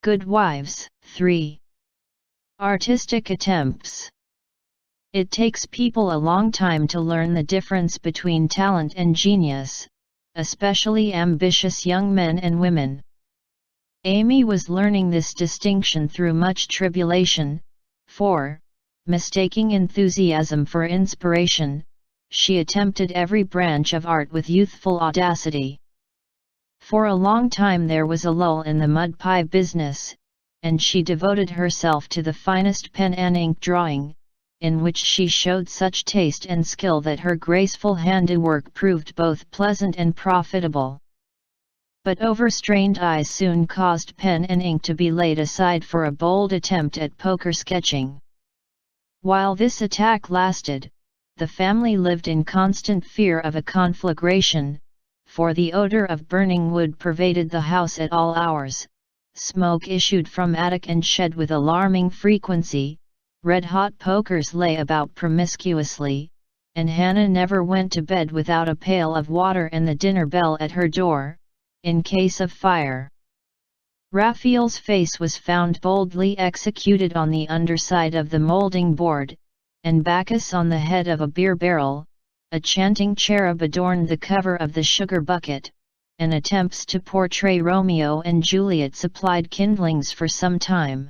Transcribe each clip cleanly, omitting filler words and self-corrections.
Good Wives. 3. Artistic attempts. It takes people a long time to learn the difference between talent and genius, especially ambitious young men and women. Amy was learning this distinction through much tribulation, for, mistaking enthusiasm for inspiration, she attempted every branch of art with youthful audacity. For a long time there was a lull in the mud pie business, and she devoted herself to the finest pen and ink drawing, in which she showed such taste and skill that her graceful handiwork proved both pleasant and profitable. But overstrained eyes soon caused pen and ink to be laid aside for a bold attempt at poker sketching. While this attack lasted, the family lived in constant fear of a conflagration, for the odor of burning wood pervaded the house at all hours, smoke issued from attic and shed with alarming frequency, red-hot pokers lay about promiscuously, and Hannah never went to bed without a pail of water and the dinner bell at her door, in case of fire. Raphael's face was found boldly executed on the underside of the moulding board, and Bacchus on the head of a beer barrel. A chanting cherub adorned the cover of the sugar bucket, and attempts to portray Romeo and Juliet supplied kindlings for some time.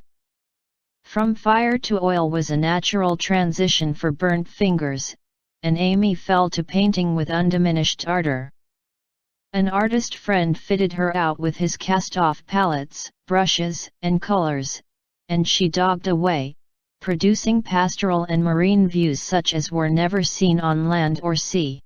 From fire to oil was a natural transition for burnt fingers, and Amy fell to painting with undiminished ardor. An artist friend fitted her out with his cast-off palettes, brushes, and colors, and she dogged away, producing pastoral and marine views such as were never seen on land or sea.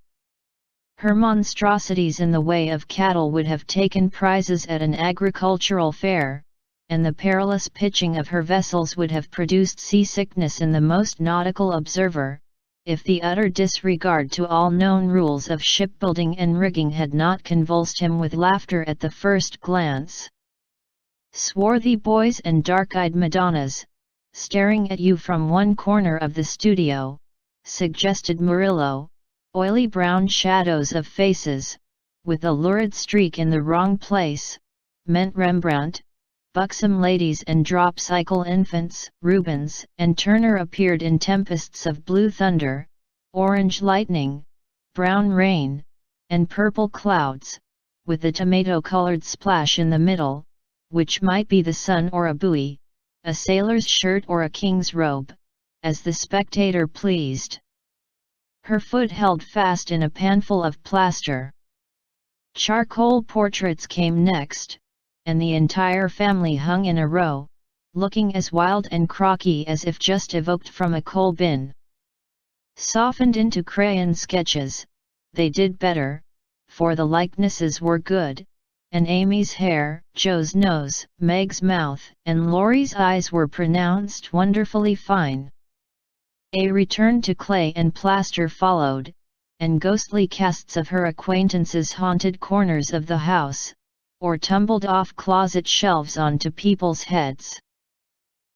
Her monstrosities in the way of cattle would have taken prizes at an agricultural fair, and the perilous pitching of her vessels would have produced seasickness in the most nautical observer, if the utter disregard to all known rules of shipbuilding and rigging had not convulsed him with laughter at the first glance. Swarthy boys and dark-eyed Madonnas, staring at you from one corner of the studio, suggested Murillo. Oily brown shadows of faces, with a lurid streak in the wrong place, meant Rembrandt. Buxom ladies and drop-cycle infants, Rubens and Turner appeared in tempests of blue thunder, orange lightning, brown rain, and purple clouds, with a tomato-colored splash in the middle, which might be the sun or a buoy, a sailor's shirt or a king's robe, as the spectator pleased. Her foot held fast in a panful of plaster. Charcoal portraits came next, and the entire family hung in a row, looking as wild and crocky as if just evoked from a coal bin. Softened into crayon sketches, they did better, for the likenesses were good, and Amy's hair, Joe's nose, Meg's mouth, and Laurie's eyes were pronounced wonderfully fine. A return to clay and plaster followed, and ghostly casts of her acquaintances haunted corners of the house, or tumbled off closet shelves onto people's heads.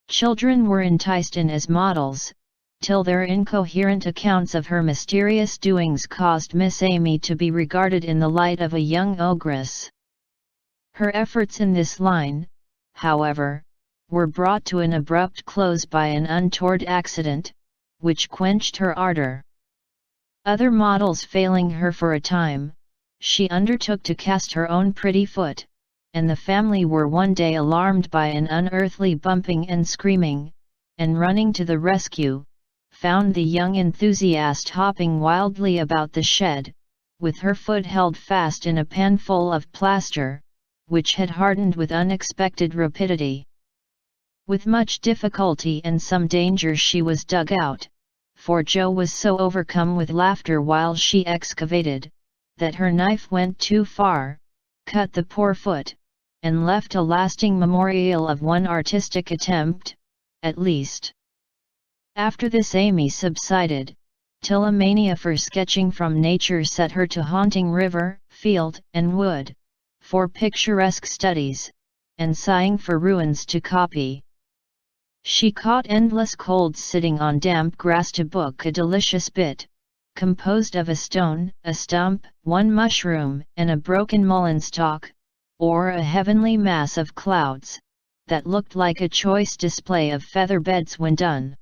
Children were enticed in as models, till their incoherent accounts of her mysterious doings caused Miss Amy to be regarded in the light of a young ogress. Her efforts in this line, however, were brought to an abrupt close by an untoward accident, which quenched her ardor. Other models failing her for a time, she undertook to cast her own pretty foot, and the family were one day alarmed by an unearthly bumping and screaming, and running to the rescue, found the young enthusiast hopping wildly about the shed, with her foot held fast in a pan full of plaster, which had hardened with unexpected rapidity. With much difficulty and some danger she was dug out, for Joe was so overcome with laughter while she excavated, that her knife went too far, cut the poor foot, and left a lasting memorial of one artistic attempt, at least. After this Amy subsided, till a mania for sketching from nature set her to haunting river, field, and wood, for picturesque studies, and sighing for ruins to copy. She caught endless colds sitting on damp grass to book a delicious bit, composed of a stone, a stump, one mushroom, and a broken mullein stalk, or a heavenly mass of clouds, that looked like a choice display of feather beds when done.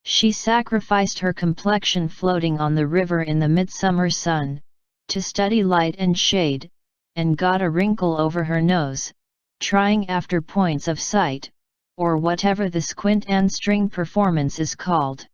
She sacrificed her complexion floating on the river in the midsummer sun, to study light and shade, and got a wrinkle over her nose, trying after points of sight, or whatever the squint and string performance is called.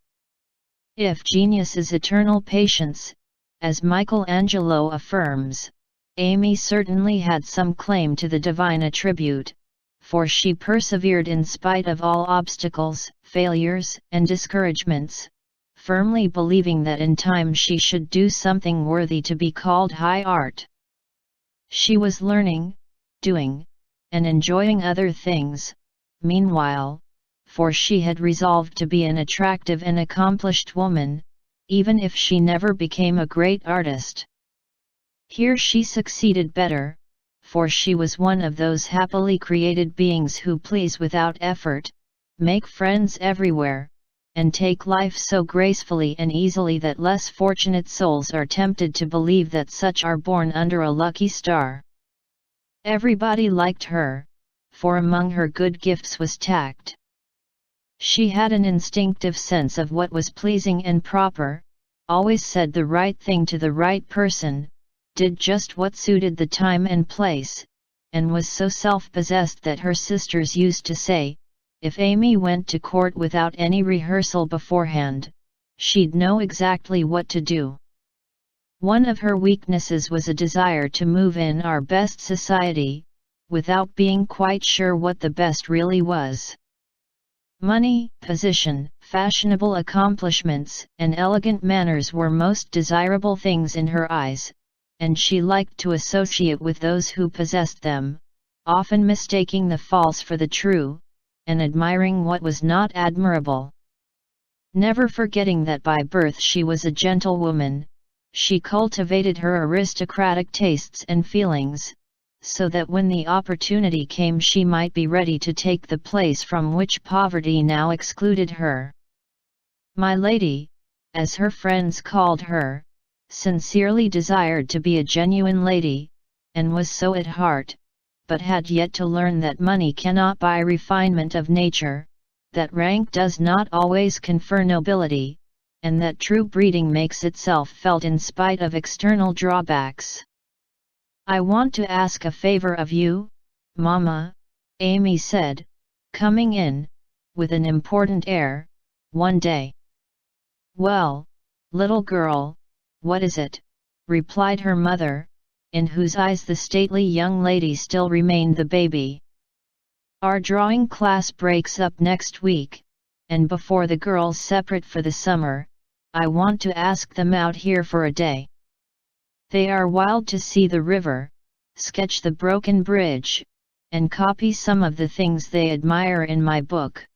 If genius is eternal patience, as Michelangelo affirms, Amy certainly had some claim to the divine attribute, for she persevered in spite of all obstacles, failures, and discouragements, firmly believing that in time she should do something worthy to be called high art. She was learning, doing, and enjoying other things, meanwhile, for she had resolved to be an attractive and accomplished woman, even if she never became a great artist. Here she succeeded better, for she was one of those happily created beings who please without effort, make friends everywhere, and take life so gracefully and easily that less fortunate souls are tempted to believe that such are born under a lucky star. Everybody liked her, for among her good gifts was tact. She had an instinctive sense of what was pleasing and proper, always said the right thing to the right person, did just what suited the time and place, and was so self-possessed that her sisters used to say, if Amy went to court without any rehearsal beforehand, she'd know exactly what to do. One of her weaknesses was a desire to move in our best society, without being quite sure what the best really was. Money, position, fashionable accomplishments, and elegant manners were most desirable things in her eyes, and she liked to associate with those who possessed them, often mistaking the false for the true, and admiring what was not admirable. Never forgetting that by birth she was a gentlewoman, she cultivated her aristocratic tastes and feelings, so that when the opportunity came she might be ready to take the place from which poverty now excluded her. My lady, as her friends called her, sincerely desired to be a genuine lady, and was so at heart, but had yet to learn that money cannot buy refinement of nature, that rank does not always confer nobility, and that true breeding makes itself felt in spite of external drawbacks. I want to ask a favor of you, Mamma, Amy said, coming in, with an important air, one day. Well, little girl, what is it? Replied her mother, in whose eyes the stately young lady still remained the baby. Our drawing class breaks up next week, and before the girls separate for the summer, I want to ask them out here for a day. They are wild to see the river, sketch the broken bridge, and copy some of the things they admire in my book.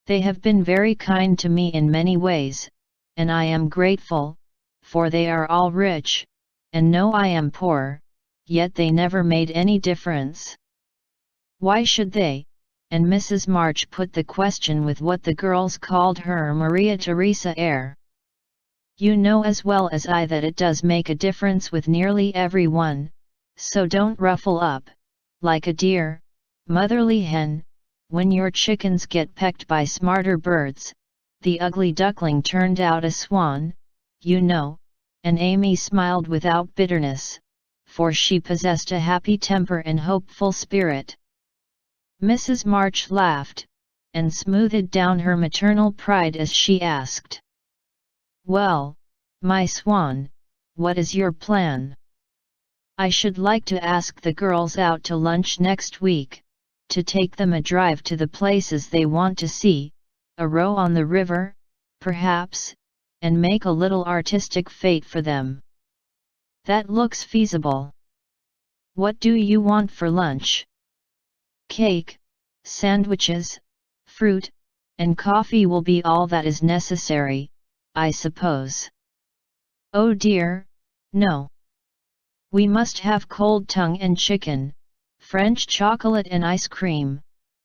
They have been very kind to me in many ways, and I am grateful, for they are all rich, and know I am poor, yet they never made any difference. Why should they? And Mrs. March put the question with what the girls called her Maria Theresa air. You know as well as I that it does make a difference with nearly everyone, so don't ruffle up, like a dear, motherly hen, when your chickens get pecked by smarter birds. The ugly duckling turned out a swan, you know, and Amy smiled without bitterness, for she possessed a happy temper and hopeful spirit. Mrs. March laughed, and smoothed down her maternal pride as she asked, well, my swan, what is your plan? I should like to ask the girls out to lunch next week, to take them a drive to the places they want to see, a row on the river, perhaps, and make a little artistic fete for them. That looks feasible. What do you want for lunch? Cake, sandwiches, fruit, and coffee will be all that is necessary, I suppose. Oh dear, no. We must have cold tongue and chicken, French chocolate and ice cream,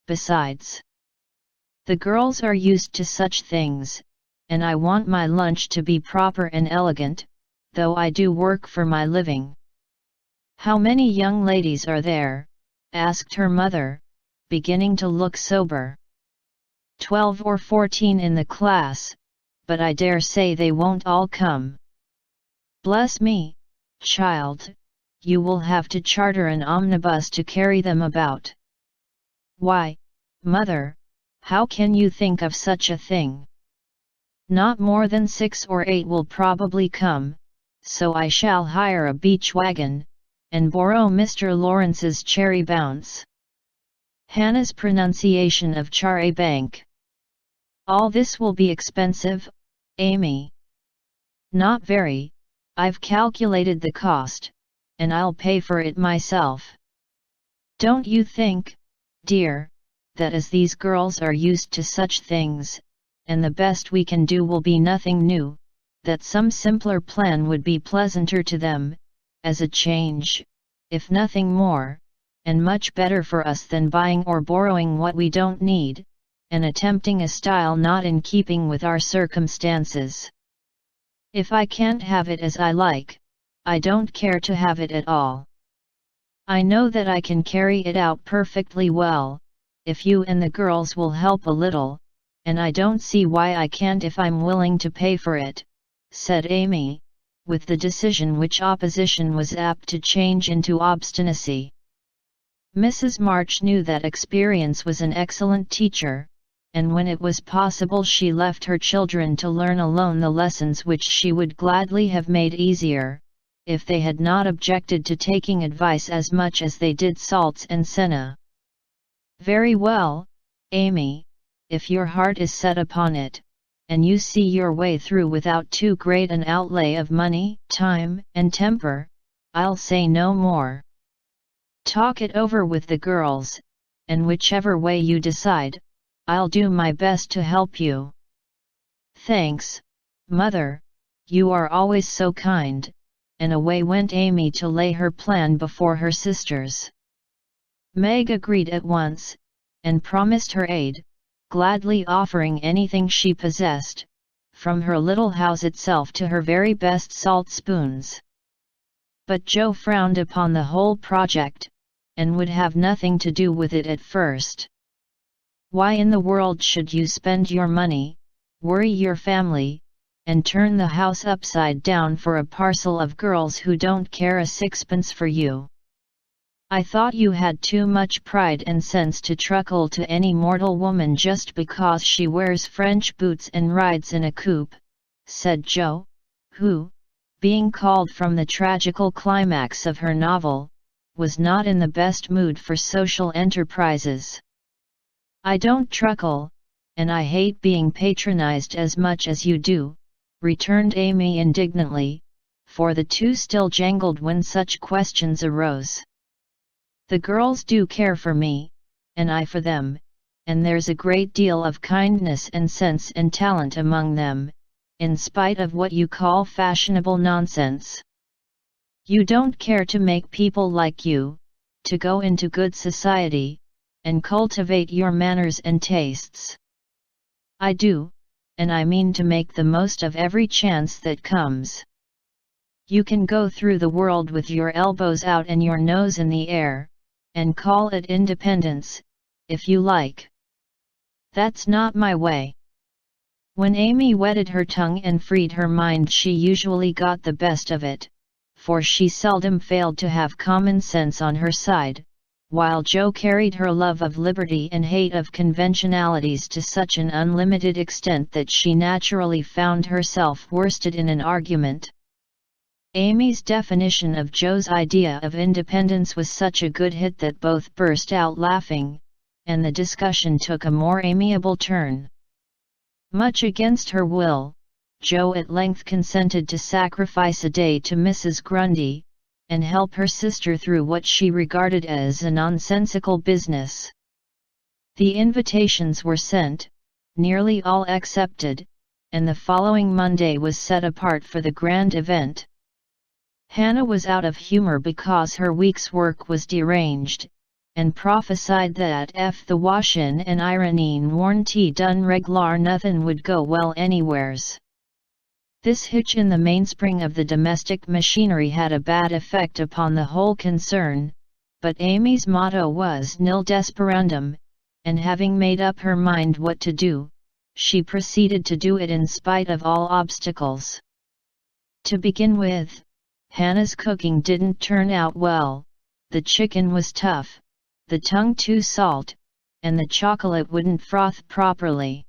besides. The girls are used to such things, and I want my lunch to be proper and elegant, though I do work for my living. How many young ladies are there? Asked her mother, beginning to look sober. 12 or 14 in the class, but I dare say they won't all come. Bless me, child, you will have to charter an omnibus to carry them about. Why, mother, how can you think of such a thing? Not more than 6 or 8 will probably come, so I shall hire a beach wagon, and borrow Mr. Lawrence's cherry bounce. Hannah's pronunciation of Chare Bank. All this will be expensive, Amy. Not very, I've calculated the cost, and I'll pay for it myself. Don't you think, dear, that as these girls are used to such things, and the best we can do will be nothing new, that some simpler plan would be pleasanter to them, as a change, if nothing more, and much better for us than buying or borrowing what we don't need, and attempting a style not in keeping with our circumstances. If I can't have it as I like, I don't care to have it at all. I know that I can carry it out perfectly well, if you and the girls will help a little, and I don't see why I can't if I'm willing to pay for it, said Amy, with the decision which opposition was apt to change into obstinacy. Mrs. March knew that experience was an excellent teacher, and when it was possible she left her children to learn alone the lessons which she would gladly have made easier, if they had not objected to taking advice as much as they did Salts and Senna. Very well, Amy, if your heart is set upon it, and you see your way through without too great an outlay of money, time, and temper, I'll say no more. Talk it over with the girls, and whichever way you decide, I'll do my best to help you. Thanks, Mother, you are always so kind, and away went Amy to lay her plan before her sisters. Meg agreed at once, and promised her aid, gladly offering anything she possessed, from her little house itself to her very best salt spoons. But Joe frowned upon the whole project, and would have nothing to do with it at first. Why in the world should you spend your money, worry your family, and turn the house upside down for a parcel of girls who don't care a sixpence for you? I thought you had too much pride and sense to truckle to any mortal woman just because she wears French boots and rides in a coupe, said Joe, who, being called from the tragical climax of her novel, was not in the best mood for social enterprises. I don't truckle, and I hate being patronized as much as you do, returned Amy indignantly, for the two still jangled when such questions arose. The girls do care for me, and I for them, and there's a great deal of kindness and sense and talent among them, in spite of what you call fashionable nonsense. You don't care to make people like you, to go into good society, and cultivate your manners and tastes. I do, and I mean to make the most of every chance that comes. You can go through the world with your elbows out and your nose in the air, and call it independence, if you like. That's not my way. When Amy wetted her tongue and freed her mind, she usually got the best of it, for she seldom failed to have common sense on her side, while Joe carried her love of liberty and hate of conventionalities to such an unlimited extent that she naturally found herself worsted in an argument. Amy's definition of Joe's idea of independence was such a good hit that both burst out laughing, and the discussion took a more amiable turn. Much against her will, Joe at length consented to sacrifice a day to Mrs. Grundy, and help her sister through what she regarded as a nonsensical business. The invitations were sent, nearly all accepted, and the following Monday was set apart for the grand event. Hannah was out of humor because her week's work was deranged, and prophesied that if the washin' and ironin' warn't done reglar nothin' would go well anywheres. This hitch in the mainspring of the domestic machinery had a bad effect upon the whole concern, but Amy's motto was nil desperandum, and having made up her mind what to do, she proceeded to do it in spite of all obstacles. To begin with, Hannah's cooking didn't turn out well. The chicken was tough, the tongue too salt, and the chocolate wouldn't froth properly.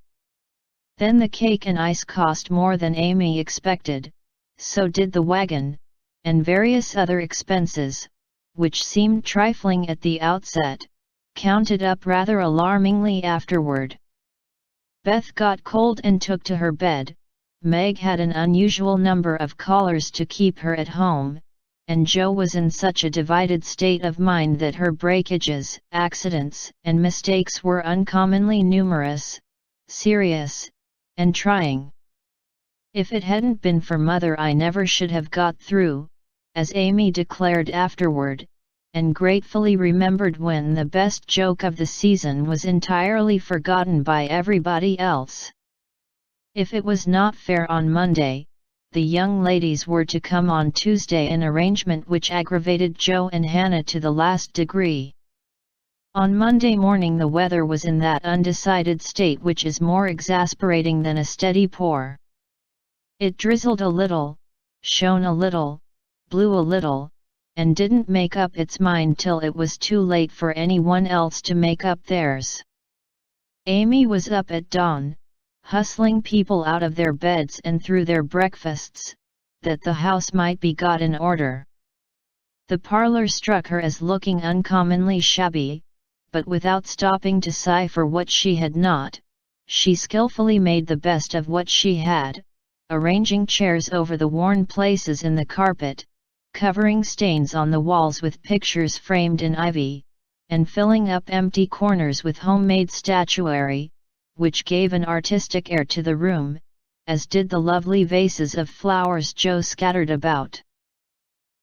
Then the cake and ice cost more than Amy expected, so did the wagon, and various other expenses, which seemed trifling at the outset, counted up rather alarmingly afterward. Beth got cold and took to her bed, Meg had an unusual number of callers to keep her at home, and Jo was in such a divided state of mind that her breakages, accidents, and mistakes were uncommonly numerous, serious, and trying. "If it hadn't been for Mother I never should have got through," as Amy declared afterward, and gratefully remembered when the best joke of the season was entirely forgotten by everybody else. If it was not fair on Monday, the young ladies were to come on Tuesday, an arrangement which aggravated Jo and Hannah to the last degree. On Monday morning the weather was in that undecided state which is more exasperating than a steady pour. It drizzled a little, shone a little, blew a little, and didn't make up its mind till it was too late for anyone else to make up theirs. Amy was up at dawn, hustling people out of their beds and through their breakfasts, that the house might be got in order. The parlour struck her as looking uncommonly shabby, but without stopping to sigh for what she had not, she skillfully made the best of what she had, arranging chairs over the worn places in the carpet, covering stains on the walls with pictures framed in ivy, and filling up empty corners with homemade statuary, which gave an artistic air to the room, as did the lovely vases of flowers Jo scattered about.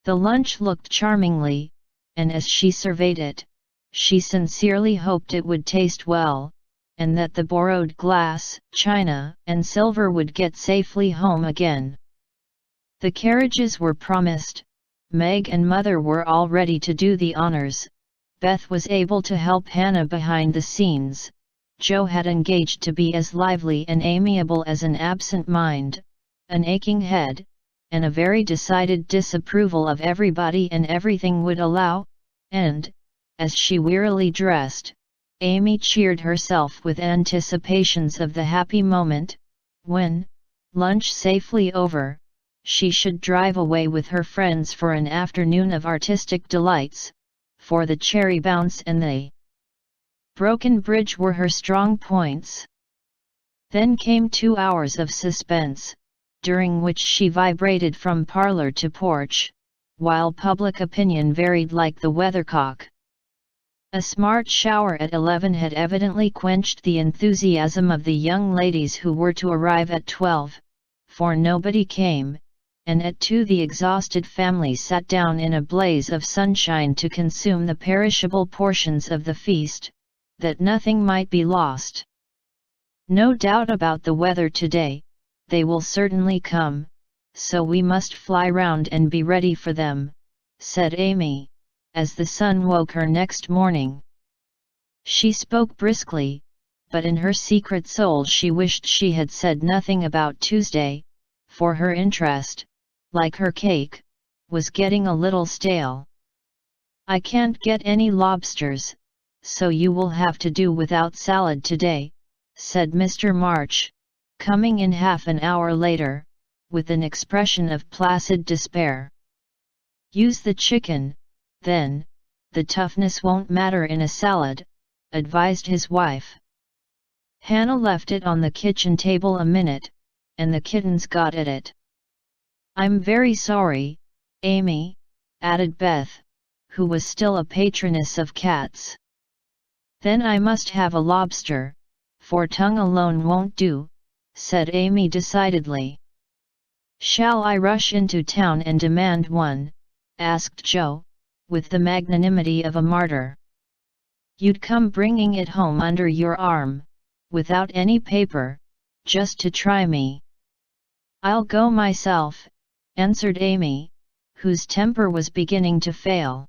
The lunch looked charmingly, and as she surveyed it, she sincerely hoped it would taste well, and that the borrowed glass, china, and silver would get safely home again. The carriages were promised, Meg and Mother were all ready to do the honors, Beth was able to help Hannah behind the scenes, Jo had engaged to be as lively and amiable as an absent mind, an aching head, and a very decided disapproval of everybody and everything would allow, and, as she wearily dressed, Amy cheered herself with anticipations of the happy moment, when, lunch safely over, she should drive away with her friends for an afternoon of artistic delights, for the cherry bounce and the broken bridge were her strong points. Then came 2 hours of suspense, during which she vibrated from parlor to porch, while public opinion varied like the weathercock. A smart shower at 11 had evidently quenched the enthusiasm of the young ladies who were to arrive at 12, for nobody came, and at 2 the exhausted family sat down in a blaze of sunshine to consume the perishable portions of the feast, that nothing might be lost. "No doubt about the weather today, they will certainly come, so we must fly round and be ready for them," said Amy, as the sun woke her next morning. She spoke briskly, but in her secret soul she wished she had said nothing about Tuesday, for her interest, like her cake, was getting a little stale. "I can't get any lobsters, so you will have to do without salad today," said Mr. March, coming in half an hour later, with an expression of placid despair. "Use the chicken, then, the toughness won't matter in a salad," advised his wife. Hannah left it on the kitchen table a minute, and the kittens got at it. "I'm very sorry, Amy," added Beth, who was still a patroness of cats. "Then I must have a lobster, for tongue alone won't do," said Amy decidedly. "Shall I rush into town and demand one?" asked Jo, with the magnanimity of a martyr. "You'd come bringing it home under your arm, without any paper, just to try me." "I'll go myself," answered Amy, whose temper was beginning to fail.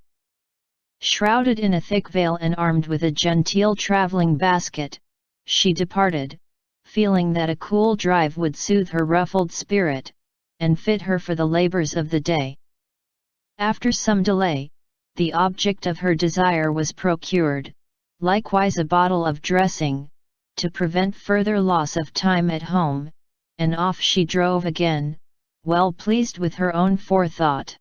Shrouded in a thick veil and armed with a genteel traveling basket, she departed, feeling that a cool drive would soothe her ruffled spirit, and fit her for the labors of the day. After some delay, the object of her desire was procured, likewise a bottle of dressing, to prevent further loss of time at home, and off she drove again, well pleased with her own forethought.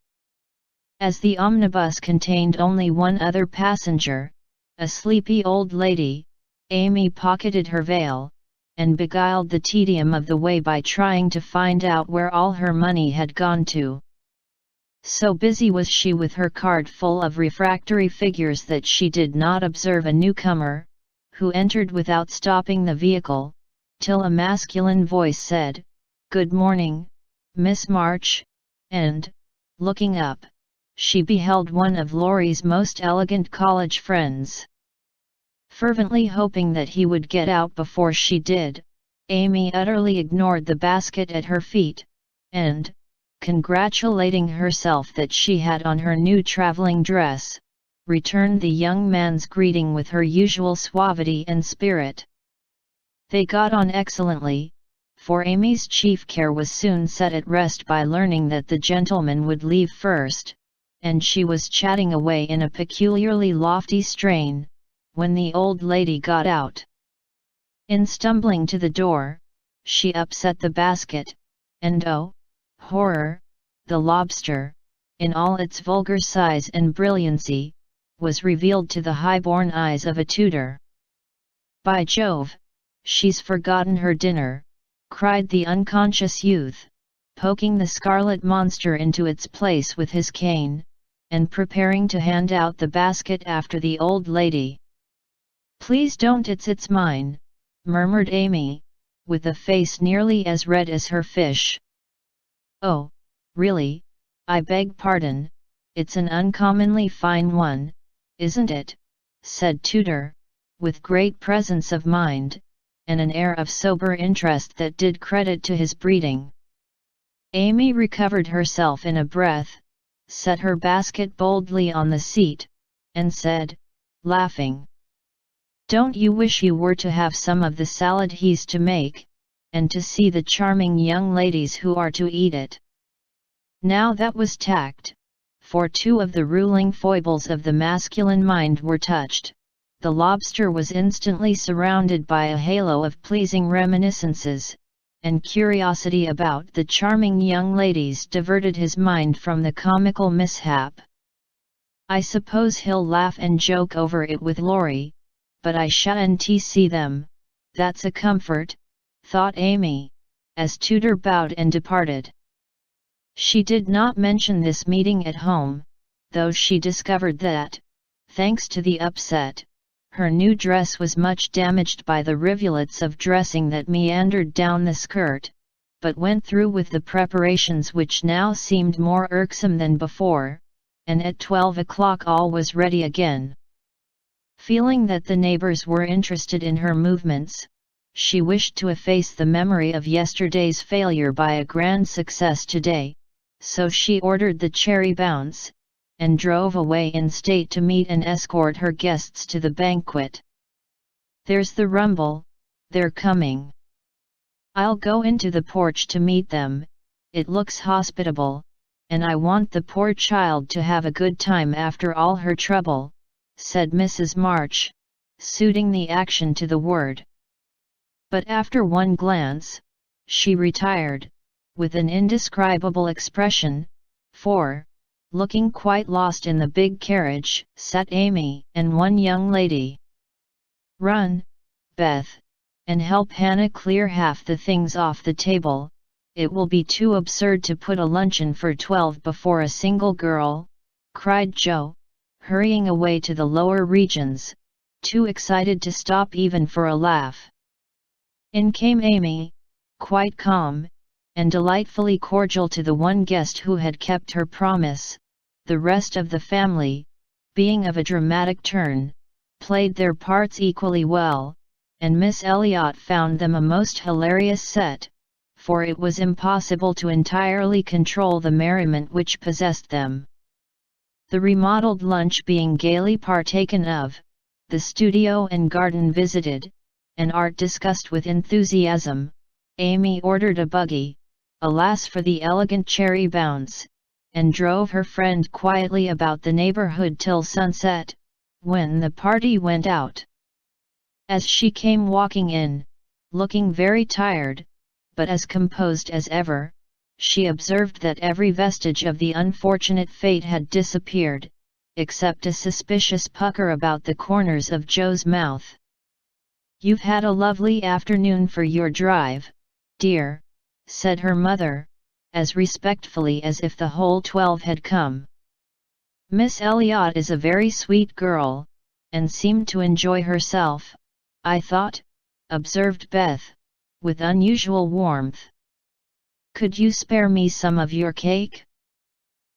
As the omnibus contained only one other passenger, a sleepy old lady, Amy pocketed her veil, and beguiled the tedium of the way by trying to find out where all her money had gone to. So busy was she with her card full of refractory figures that she did not observe a newcomer, who entered without stopping the vehicle, till a masculine voice said, "Good morning, Miss March," and, looking up, she beheld one of Laurie's most elegant college friends. Fervently hoping that he would get out before she did, Amy utterly ignored the basket at her feet, and, congratulating herself that she had on her new traveling dress, returned the young man's greeting with her usual suavity and spirit. They got on excellently, for Amy's chief care was soon set at rest by learning that the gentleman would leave first, and she was chatting away in a peculiarly lofty strain, when the old lady got out. In stumbling to the door, she upset the basket, and oh, horror, the lobster, in all its vulgar size and brilliancy, was revealed to the high-born eyes of a tutor. "By Jove, she's forgotten her dinner," cried the unconscious youth, poking the scarlet monster into its place with his cane, and preparing to hand out the basket after the old lady. "Please don't, it's mine," murmured Amy, with a face nearly as red as her fish. "Oh, really, I beg pardon, it's an uncommonly fine one, isn't it?" said Tutor, with great presence of mind, and an air of sober interest that did credit to his breeding. Amy recovered herself in a breath, set her basket boldly on the seat, and said, laughing, "Don't you wish you were to have some of the salad he's to make, and to see the charming young ladies who are to eat it?" Now that was tact, for two of the ruling foibles of the masculine mind were touched. The lobster was instantly surrounded by a halo of pleasing reminiscences, and curiosity about the charming young ladies diverted his mind from the comical mishap. "I suppose he'll laugh and joke over it with Laurie, but I shan't see them, that's a comfort," thought Amy, as Tutor bowed and departed. She did not mention this meeting at home, though she discovered that, thanks to the upset, her new dress was much damaged by the rivulets of dressing that meandered down the skirt, but went through with the preparations which now seemed more irksome than before, and at 12 o'clock all was ready again. Feeling that the neighbors were interested in her movements, she wished to efface the memory of yesterday's failure by a grand success today, so she ordered the cherry bounce, and drove away in state to meet and escort her guests to the banquet. "There's the rumble, they're coming. I'll go into the porch to meet them, it looks hospitable, and I want the poor child to have a good time after all her trouble," said Mrs. March, suiting the action to the word. But after one glance, she retired, with an indescribable expression, for, looking quite lost in the big carriage, sat Amy and one young lady. "Run, Beth, and help Hannah clear half the things off the table, it will be too absurd to put a luncheon for 12 before a single girl," cried Jo, hurrying away to the lower regions, too excited to stop even for a laugh. In came Amy, quite calm, and delightfully cordial to the one guest who had kept her promise. The rest of the family, being of a dramatic turn, played their parts equally well, and Miss Elliot found them a most hilarious set, for it was impossible to entirely control the merriment which possessed them. The remodeled lunch being gaily partaken of, the studio and garden visited, and art discussed with enthusiasm, Amy ordered a buggy, alas for the elegant cherry bounce, and drove her friend quietly about the neighborhood till sunset, when the party went out. As she came walking in, looking very tired, but as composed as ever, she observed that every vestige of the unfortunate fate had disappeared, except a suspicious pucker about the corners of Joe's mouth. "You've had a lovely afternoon for your drive, dear," said her mother, as respectfully as if the whole 12 had come. "Miss Elliot is a very sweet girl, and seemed to enjoy herself, I thought," observed Beth, with unusual warmth. "Could you spare me some of your cake?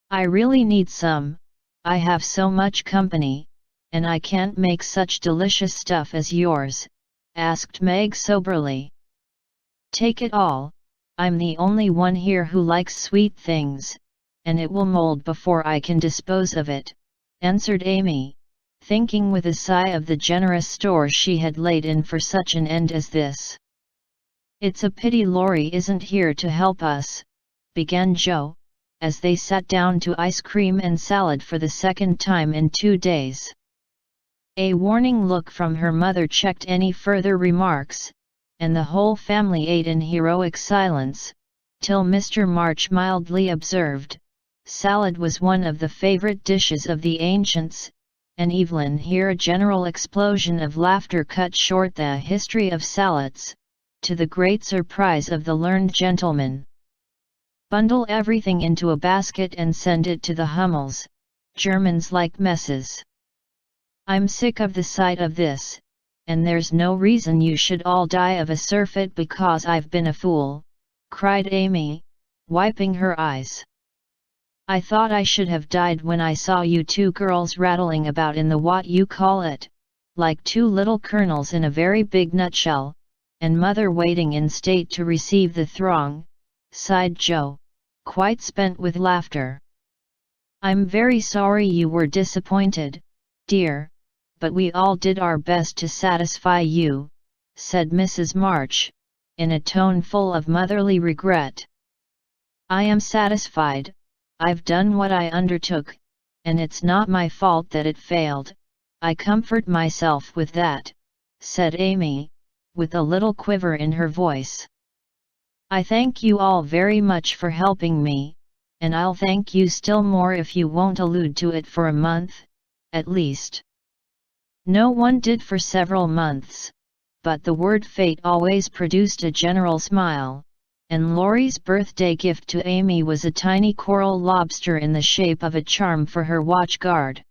I really need some, I have so much company, and I can't make such delicious stuff as yours," asked Meg soberly. "Take it all, I'm the only one here who likes sweet things, and it will mold before I can dispose of it," answered Amy, thinking with a sigh of the generous store she had laid in for such an end as this. "It's a pity Laurie isn't here to help us," began Joe, as they sat down to ice cream and salad for the second time in 2 days. A warning look from her mother checked any further remarks, and the whole family ate in heroic silence, till Mr. March mildly observed, "Salad was one of the favorite dishes of the ancients," and Evelyn here a general explosion of laughter cut short the history of salads, to the great surprise of the learned gentleman. "Bundle everything into a basket and send it to the Hummels, Germans like messes. I'm sick of the sight of this, and there's no reason you should all die of a surfeit because I've been a fool," cried Amy, wiping her eyes. "I thought I should have died when I saw you two girls rattling about in the what you call it, like two little kernels in a very big nutshell, and mother waiting in state to receive the throng," sighed Joe, quite spent with laughter. "I'm very sorry you were disappointed, dear, but we all did our best to satisfy you," said Mrs. March, in a tone full of motherly regret. "I am satisfied, I've done what I undertook, and it's not my fault that it failed, I comfort myself with that," said Amy, with a little quiver in her voice. "I thank you all very much for helping me, and I'll thank you still more if you won't allude to it for a month, at least." No one did for several months, but the word fate always produced a general smile, and Laurie's birthday gift to Amy was a tiny coral lobster in the shape of a charm for her watch guard.